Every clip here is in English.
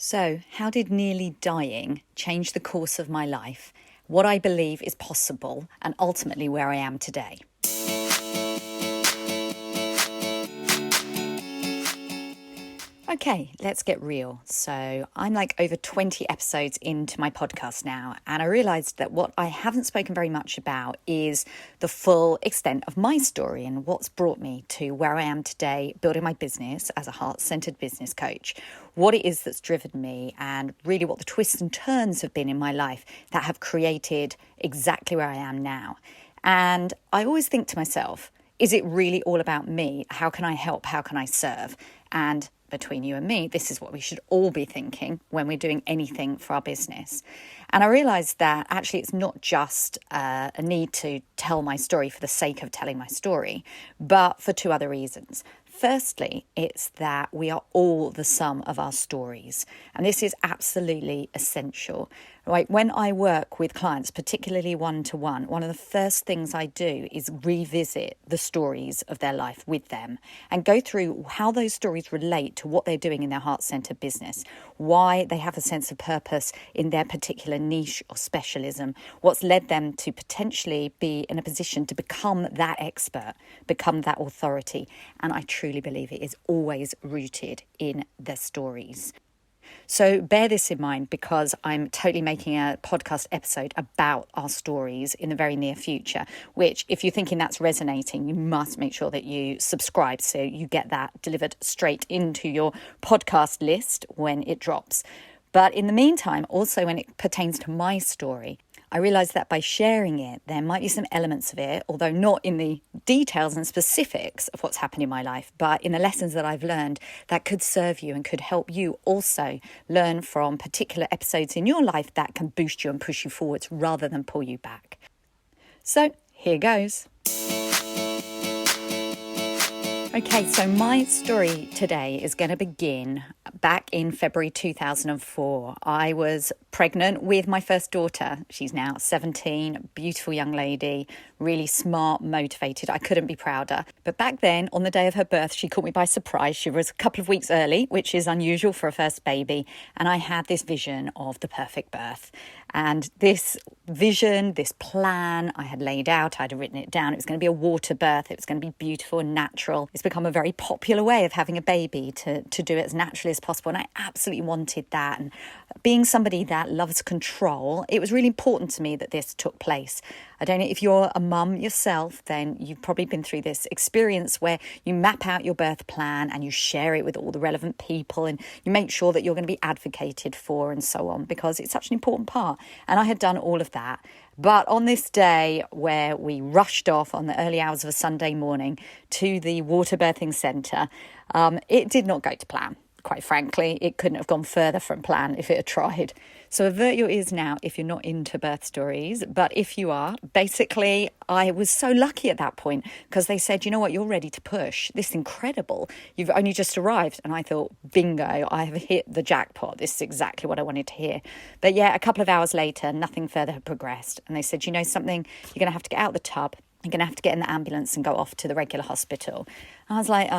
So, how did nearly dying change the course of my life, what I believe is possible, and ultimately where I am today? Okay, let's get real. So, I'm like over 20 episodes into my podcast now, and I realised that what I haven't spoken very much about is the full extent of my story and what's brought me to where I am today, building my business as a heart-centered business coach, what it is that's driven me, and really what the twists and turns have been in my life that have created exactly where I am now. And I always think to myself, is it really all about me? How can I help? How can I serve? And between you and me, this is what we should all be thinking when we're doing anything for our business. And I realised that actually it's not just a need to tell my story for the sake of telling my story, but for two other reasons. Firstly, it's that we are all the sum of our stories. And this is absolutely essential. Right? When I work with clients, particularly one-to-one, one of the first things I do is revisit the stories of their life with them and go through how those stories relate to what they're doing in their heart-centered business, why they have a sense of purpose in their particular niche or specialism, what's led them to potentially be in a position to become that expert, become that authority. And I truly believe it is always rooted in their stories. So bear this in mind, because I'm totally making a podcast episode about our stories in the very near future, which if you're thinking that's resonating, you must make sure that you subscribe so you get that delivered straight into your podcast list when it drops. But in the meantime, also when it pertains to my story, I realised that by sharing it, there might be some elements of it, although not in the details and specifics of what's happened in my life, but in the lessons that I've learned that could serve you and could help you also learn from particular episodes in your life that can boost you and push you forwards rather than pull you back. So here goes. Okay, so my story today is going to begin back in February 2004. I was pregnant with my first daughter. She's now 17, beautiful young lady, really smart, motivated. I couldn't be prouder. But back then, on the day of her birth, she caught me by surprise. She was a couple of weeks early, which is unusual for a first baby. And I had this vision of the perfect birth. And this vision, this plan I had laid out, I'd written it down. It was going to be a water birth. It was going to be beautiful and natural. It's become a very popular way of having a baby, to do it as naturally as possible. And I absolutely wanted that. And being somebody that loves control, it was really important to me that this took place. I don't know if you're a mum yourself, then you've probably been through this experience where you map out your birth plan and you share it with all the relevant people and you make sure that you're going to be advocated for and so on, because it's such an important part. And I had done all of that. But on this day where we rushed off on the early hours of a Sunday morning to the water birthing centre, it did not go to plan. Quite frankly, it couldn't have gone further from plan if it had tried. So avert your ears now if you're not into birth stories. But if you are, basically, I was so lucky at that point because they said, you know what, you're ready to push. This is incredible. You've only just arrived. And I thought, bingo, I have hit the jackpot. This is exactly what I wanted to hear. But yeah, a couple of hours later, nothing further had progressed. And they said, you know something, you're going to have to get out the tub. You're going to have to get in the ambulance and go off to the regular hospital. I was like,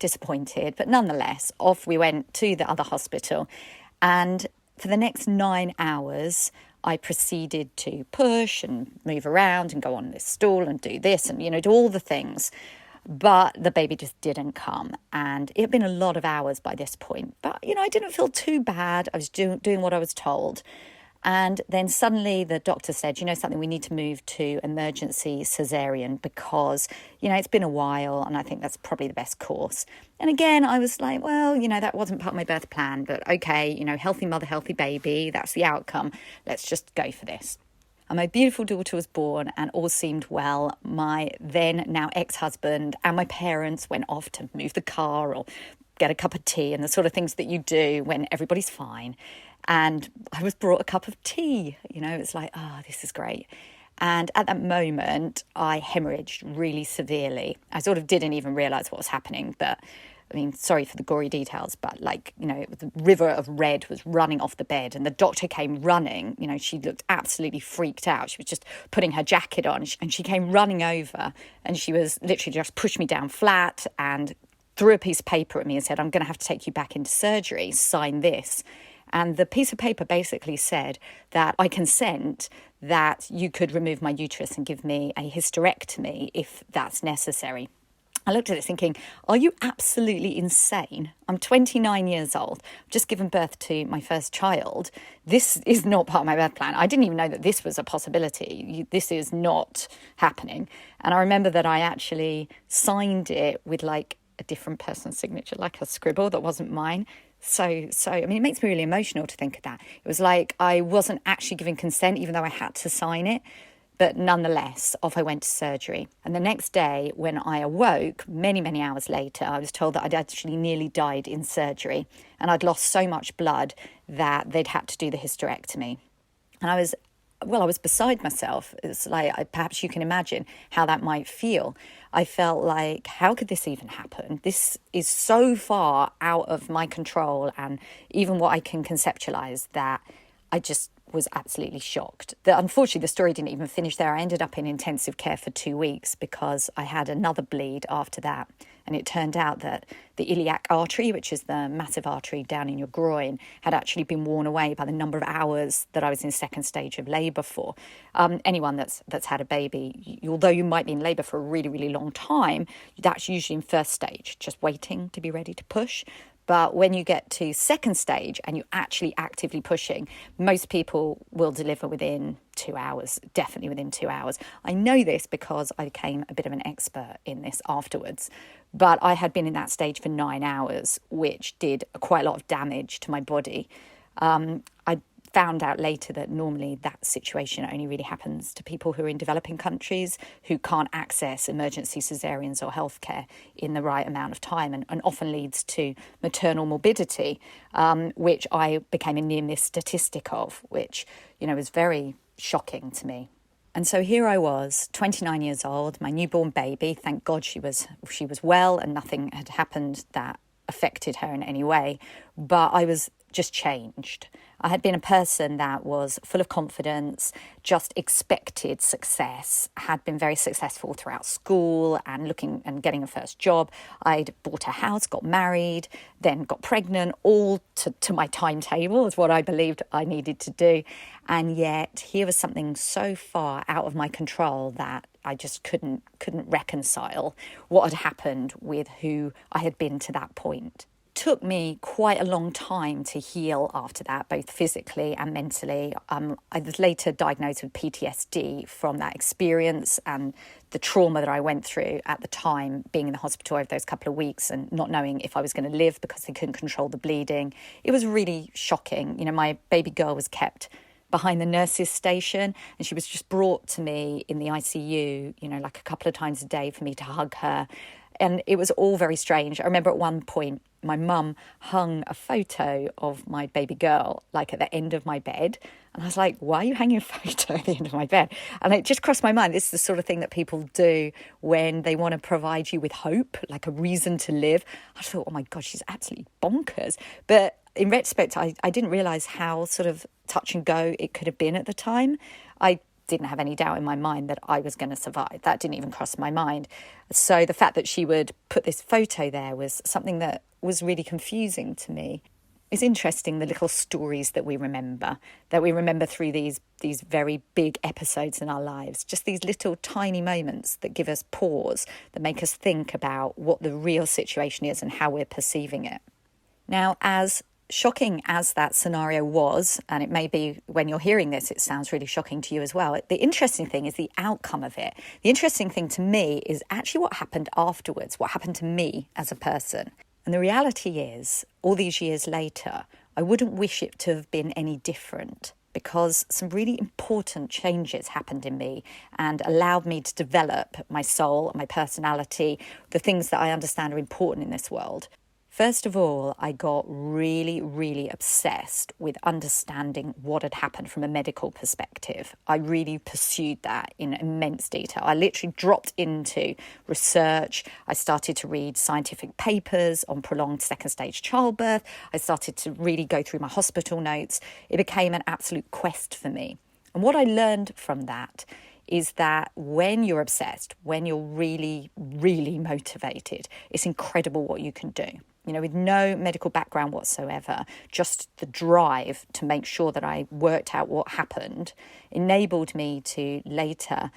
disappointed. But nonetheless, off we went to the other hospital. And for the next 9 hours, I proceeded to push and move around and go on this stool and do this and, do all the things. But the baby just didn't come. And it had been a lot of hours by this point. But, I didn't feel too bad. I was doing what I was told. And then suddenly the doctor said, something, we need to move to emergency cesarean because, it's been a while and I think that's probably the best course. And again, I was like, well, that wasn't part of my birth plan, but okay, healthy mother, healthy baby, that's the outcome. Let's just go for this. And my beautiful daughter was born and all seemed well. My then now ex-husband and my parents went off to move the car or get a cup of tea and the sort of things that you do when everybody's fine. And I was brought a cup of tea, it's like, this is great. And at that moment, I hemorrhaged really severely. I sort of didn't even realise what was happening, but sorry for the gory details, but the river of red was running off the bed and the doctor came running. She looked absolutely freaked out. She was just putting her jacket on and she came running over and she was literally just pushed me down flat and threw a piece of paper at me and said, I'm going to have to take you back into surgery, sign this. And the piece of paper basically said that I consent that you could remove my uterus and give me a hysterectomy if that's necessary. I looked at it thinking, are you absolutely insane? I'm 29 years old, I've just given birth to my first child. This is not part of my birth plan. I didn't even know that this was a possibility. This is not happening. And I remember that I actually signed it with like a different person's signature, like a scribble that wasn't mine. So, I mean, it makes me really emotional to think of that. It was like I wasn't actually giving consent, even though I had to sign it. But nonetheless, off I went to surgery. And the next day, when I awoke, many, many hours later, I was told that I'd actually nearly died in surgery. And I'd lost so much blood that they'd had to do the hysterectomy. And I was beside myself. It's like, perhaps you can imagine how that might feel. I felt like, how could this even happen? This is so far out of my control and even what I can conceptualize that I just was absolutely shocked. Unfortunately, the story didn't even finish there. I ended up in intensive care for 2 weeks because I had another bleed after that. And it turned out that the iliac artery, which is the massive artery down in your groin, had actually been worn away by the number of hours that I was in second stage of labour for. Anyone that's had a baby, although you might be in labour for a really, really long time, that's usually in first stage, just waiting to be ready to push. But when you get to second stage and you're actually actively pushing, most people will deliver within 2 hours, definitely within 2 hours. I know this because I became a bit of an expert in this afterwards. But I had been in that stage for 9 hours, which did quite a lot of damage to my body. I found out later that normally that situation only really happens to people who are in developing countries who can't access emergency caesareans or healthcare in the right amount of time, and often leads to maternal morbidity, which I became a near-miss statistic of, which, was very shocking to me. And so here I was, 29 years old, my newborn baby. Thank God she was well and nothing had happened that affected her in any way. But I was just changed. I had been a person that was full of confidence, just expected success, had been very successful throughout school and looking and getting a first job. I'd bought a house, got married, then got pregnant, all to my timetable is what I believed I needed to do. And yet here was something so far out of my control that I just couldn't reconcile what had happened with who I had been to that point. Took me quite a long time to heal after that, both physically and mentally. I was later diagnosed with PTSD from that experience and the trauma that I went through at the time, being in the hospital over those couple of weeks and not knowing if I was going to live because they couldn't control the bleeding. It was really shocking. My baby girl was kept behind the nurses' station and she was just brought to me in the ICU, like a couple of times a day for me to hug her. And it was all very strange. I remember at one point, my mum hung a photo of my baby girl, like at the end of my bed. And I was like, why are you hanging a photo at the end of my bed? And it just crossed my mind. This is the sort of thing that people do when they want to provide you with hope, like a reason to live. I thought, oh my God, she's absolutely bonkers. But in retrospect, I didn't realise how sort of touch and go it could have been at the time. I didn't have any doubt in my mind that I was going to survive. That didn't even cross my mind. So the fact that she would put this photo there was something that was really confusing to me. It's interesting, the little stories that we remember through these very big episodes in our lives, just these little tiny moments that give us pause, that make us think about what the real situation is and how we're perceiving it. Now, as shocking as that scenario was, and it may be when you're hearing this, it sounds really shocking to you as well. The interesting thing is the outcome of it. The interesting thing to me is actually what happened afterwards, what happened to me as a person. And the reality is, all these years later, I wouldn't wish it to have been any different because some really important changes happened in me and allowed me to develop my soul, my personality, the things that I understand are important in this world. First of all, I got really, really obsessed with understanding what had happened from a medical perspective. I really pursued that in immense detail. I literally dropped into research. I started to read scientific papers on prolonged second stage childbirth. I started to really go through my hospital notes. It became an absolute quest for me. And what I learned from that is that when you're obsessed, when you're really, really motivated, it's incredible what you can do. with no medical background whatsoever, just the drive to make sure that I worked out what happened enabled me to later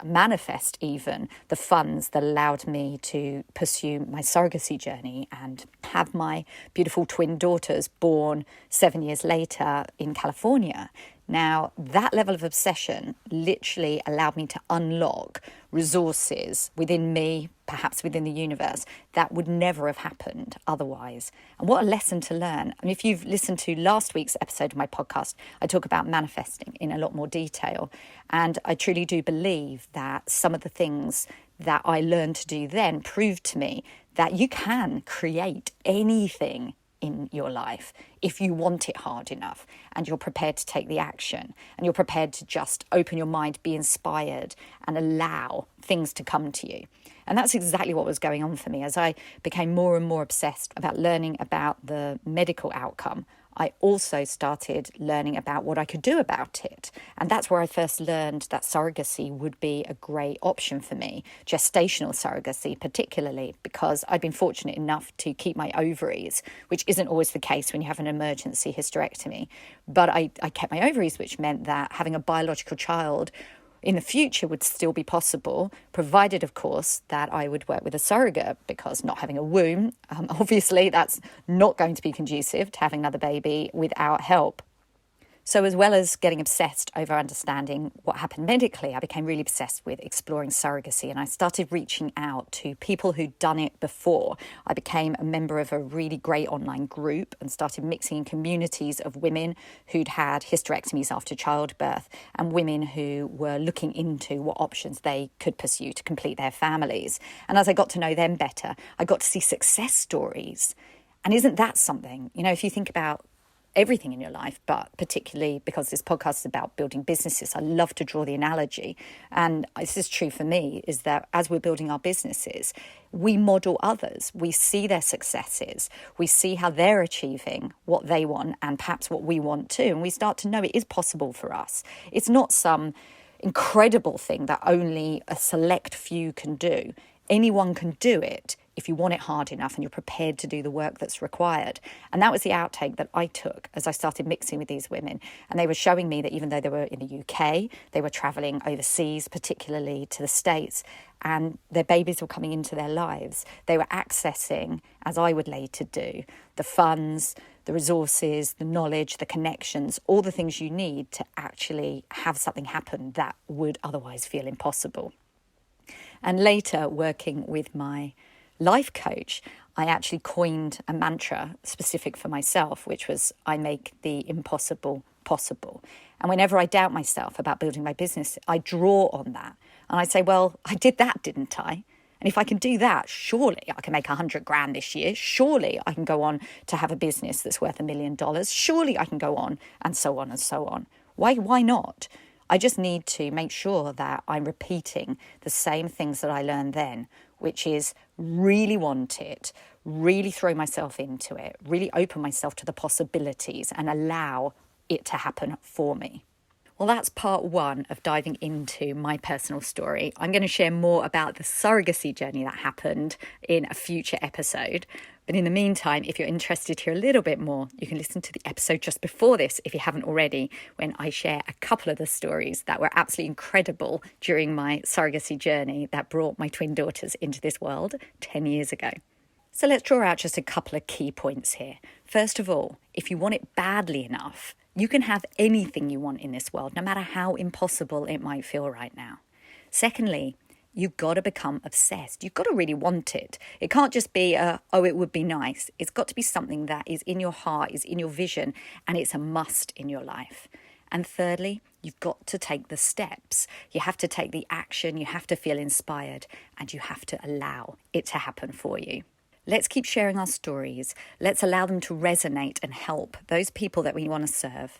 manifest even the funds that allowed me to pursue my surrogacy journey and have my beautiful twin daughters born 7 years later in California. Now, that level of obsession literally allowed me to unlock resources within me, perhaps within the universe, that would never have happened otherwise. And what a lesson to learn. I mean, if you've listened to last week's episode of my podcast, I talk about manifesting in a lot more detail. And I truly do believe that some of the things that I learned to do then proved to me that you can create anything in your life if you want it hard enough and you're prepared to take the action and you're prepared to just open your mind, be inspired and allow things to come to you. And that's exactly what was going on for me. As I became more and more obsessed about learning about the medical outcome, I also started learning about what I could do about it. And that's where I first learned that surrogacy would be a great option for me, gestational surrogacy particularly, because I'd been fortunate enough to keep my ovaries, which isn't always the case when you have an emergency hysterectomy. But I kept my ovaries, which meant that having a biological child in the future would still be possible, provided, of course, that I would work with a surrogate, because not having a womb, obviously that's not going to be conducive to having another baby without help. So as well as getting obsessed over understanding what happened medically, I became really obsessed with exploring surrogacy, and I started reaching out to people who'd done it before. I became a member of a really great online group and started mixing in communities of women who'd had hysterectomies after childbirth and women who were looking into what options they could pursue to complete their families. And as I got to know them better, I got to see success stories. And isn't that something? If you think about everything in your life, but particularly because this podcast is about building businesses, I love to draw the analogy. And this is true for me, is that as we're building our businesses, we model others. We see their successes. We see how they're achieving what they want and perhaps what we want too. And we start to know it is possible for us. It's not some incredible thing that only a select few can do. Anyone can do it if you want it hard enough and you're prepared to do the work that's required. And that was the outtake that I took as I started mixing with these women. And they were showing me that even though they were in the UK, they were traveling overseas, particularly to the States, and their babies were coming into their lives. They were accessing, as I would later do, the funds, the resources, the knowledge, the connections, all the things you need to actually have something happen that would otherwise feel impossible. And later, working with my life coach, I actually coined a mantra specific for myself, which was, I make the impossible possible. And whenever I doubt myself about building my business, I draw on that. And I say, well, I did that, didn't I? And if I can do that, surely I can make 100 grand this year. Surely I can go on to have a business that's worth $1 million. Surely I can go on and so on and so on. Why not? I just need to make sure that I'm repeating the same things that I learned then, which is really want it, really throw myself into it, really open myself to the possibilities and allow it to happen for me. Well, that's part one of diving into my personal story. I'm going to share more about the surrogacy journey that happened in a future episode. But in the meantime, if you're interested to hear a little bit more, you can listen to the episode just before this, if you haven't already, when I share a couple of the stories that were absolutely incredible during my surrogacy journey that brought my twin daughters into this world 10 years ago. So let's draw out just a couple of key points here. First of all, if you want it badly enough, you can have anything you want in this world, no matter how impossible it might feel right now. Secondly, you've got to become obsessed. You've got to really want it. It can't just be it would be nice. It's got to be something that is in your heart, is in your vision, and it's a must in your life. And thirdly, you've got to take the steps. You have to take the action. You have to feel inspired, and you have to allow it to happen for you. Let's keep sharing our stories. Let's allow them to resonate and help those people that we want to serve.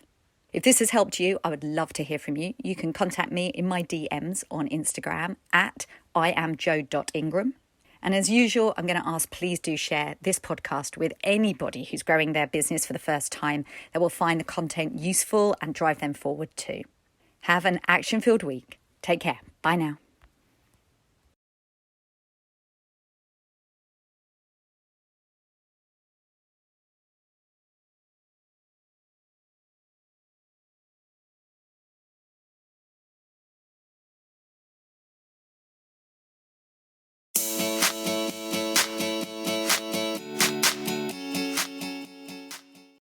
If this has helped you, I would love to hear from you. You can contact me in my DMs on Instagram at iamjo.ingram. And as usual, I'm going to ask, please do share this podcast with anybody who's growing their business for the first time that will find the content useful and drive them forward too. Have an action-filled week. Take care. Bye now.